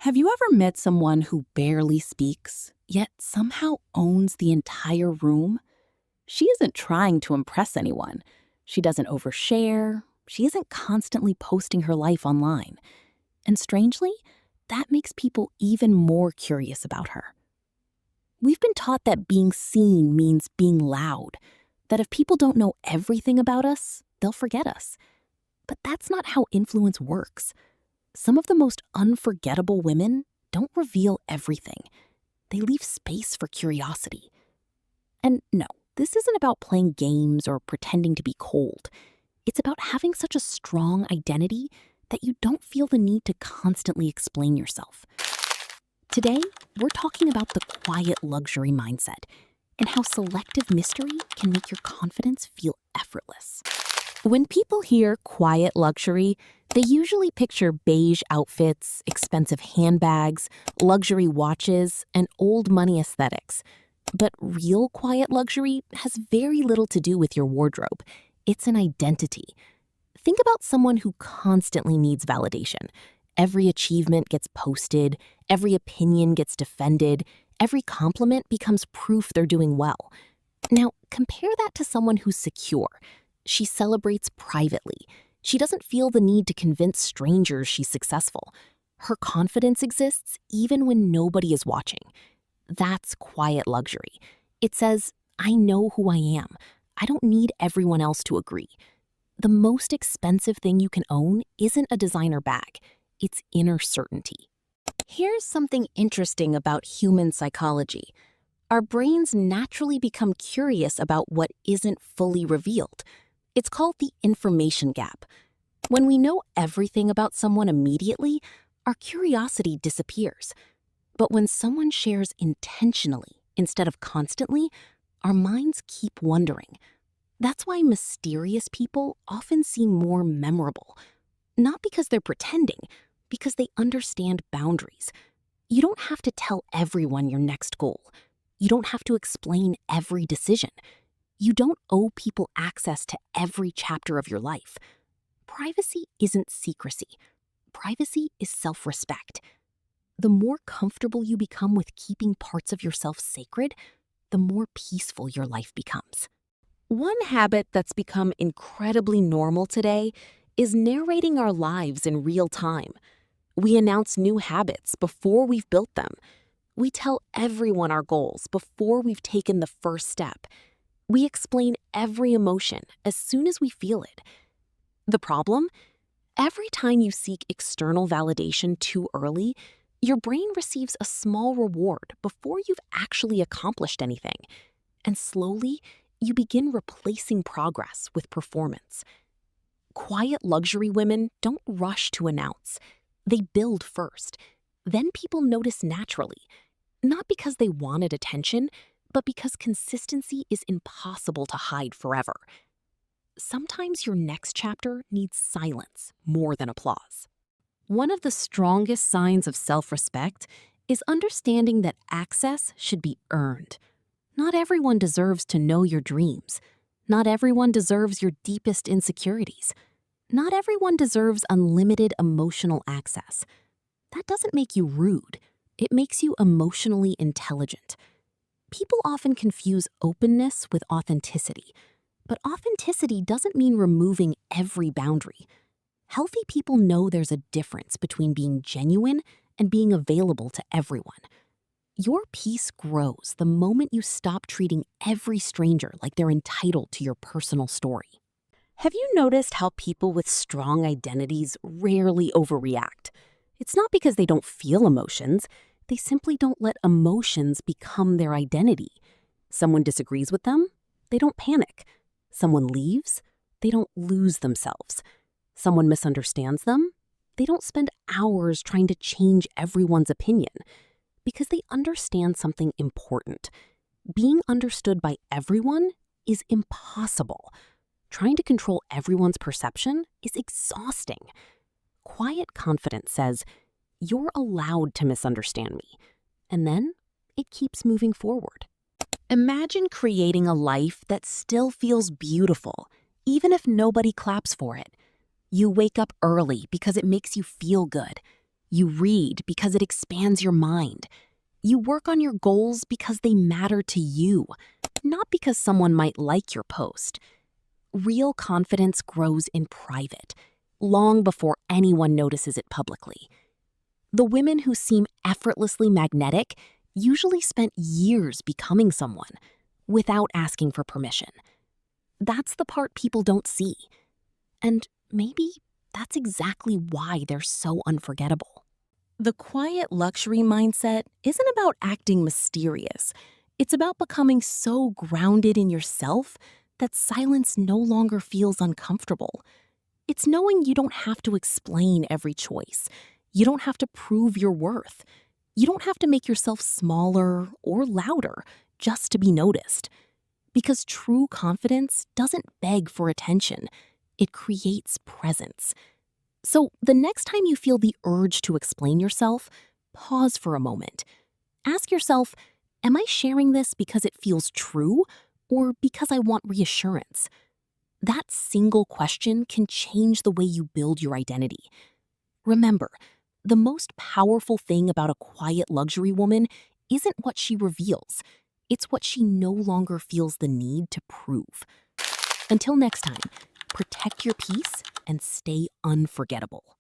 Have you ever met someone who barely speaks, yet somehow owns the entire room? She isn't trying to impress anyone. She doesn't overshare. She isn't constantly posting her life online. And strangely, that makes people even more curious about her. We've been taught that being seen means being loud, that if people don't know everything about us, they'll forget us. But that's not how influence works. Some of the most unforgettable women don't reveal everything. They leave space for curiosity. And no, this isn't about playing games or pretending to be cold. It's about having such a strong identity that you don't feel the need to constantly explain yourself. Today, we're talking about the quiet luxury mindset and how selective mystery can make your confidence feel effortless. When people hear quiet luxury, they usually picture beige outfits, expensive handbags, luxury watches, and old money aesthetics. But real quiet luxury has very little to do with your wardrobe. It's an identity. Think about someone who constantly needs validation. Every achievement gets posted, every opinion gets defended, every compliment becomes proof they're doing well. Now, compare that to someone who's secure. She celebrates privately. She doesn't feel the need to convince strangers she's successful. Her confidence exists even when nobody is watching. That's quiet luxury. It says, I know who I am. I don't need everyone else to agree. The most expensive thing you can own isn't a designer bag. It's inner certainty. Here's something interesting about human psychology. Our brains naturally become curious about what isn't fully revealed. It's called the information gap. When we know everything about someone immediately, our curiosity disappears. But when someone shares intentionally instead of constantly, our minds keep wondering. That's why mysterious people often seem more memorable. Not because they're pretending, because they understand boundaries. You don't have to tell everyone your next goal. You don't have to explain every decision. You don't owe people access to every chapter of your life. Privacy isn't secrecy. Privacy is self-respect. The more comfortable you become with keeping parts of yourself sacred, the more peaceful your life becomes. One habit that's become incredibly normal today is narrating our lives in real time. We announce new habits before we've built them. We tell everyone our goals before we've taken the first step. We explain every emotion as soon as we feel it. The problem? Every time you seek external validation too early, your brain receives a small reward before you've actually accomplished anything. And slowly, you begin replacing progress with performance. Quiet luxury women don't rush to announce. They build first. Then people notice naturally, not because they wanted attention, but because consistency is impossible to hide forever. Sometimes your next chapter needs silence more than applause. One of the strongest signs of self-respect is understanding that access should be earned. Not everyone deserves to know your dreams. Not everyone deserves your deepest insecurities. Not everyone deserves unlimited emotional access. That doesn't make you rude. It makes you emotionally intelligent. People often confuse openness with authenticity, but authenticity doesn't mean removing every boundary. Healthy people know there's a difference between being genuine and being available to everyone. Your peace grows the moment you stop treating every stranger like they're entitled to your personal story. Have you noticed how people with strong identities rarely overreact? It's not because they don't feel emotions. They simply don't let emotions become their identity. Someone disagrees with them, they don't panic. Someone leaves, they don't lose themselves. Someone misunderstands them, they don't spend hours trying to change everyone's opinion. Because they understand something important. Being understood by everyone is impossible. Trying to control everyone's perception is exhausting. Quiet confidence says, you're allowed to misunderstand me. And then it keeps moving forward. Imagine creating a life that still feels beautiful, even if nobody claps for it. You wake up early because it makes you feel good. You read because it expands your mind. You work on your goals because they matter to you, not because someone might like your post. Real confidence grows in private, long before anyone notices it publicly. The women who seem effortlessly magnetic usually spent years becoming someone without asking for permission. That's the part people don't see. And maybe that's exactly why they're so unforgettable. The quiet luxury mindset isn't about acting mysterious. It's about becoming so grounded in yourself that silence no longer feels uncomfortable. It's knowing you don't have to explain every choice. You don't have to prove your worth. You don't have to make yourself smaller or louder just to be noticed. Because true confidence doesn't beg for attention. It creates presence. So the next time you feel the urge to explain yourself, pause for a moment. Ask yourself, am I sharing this because it feels true or because I want reassurance? That single question can change the way you build your identity. Remember, the most powerful thing about a quiet luxury woman isn't what she reveals. It's what she no longer feels the need to prove. Until next time, protect your peace and stay unforgettable.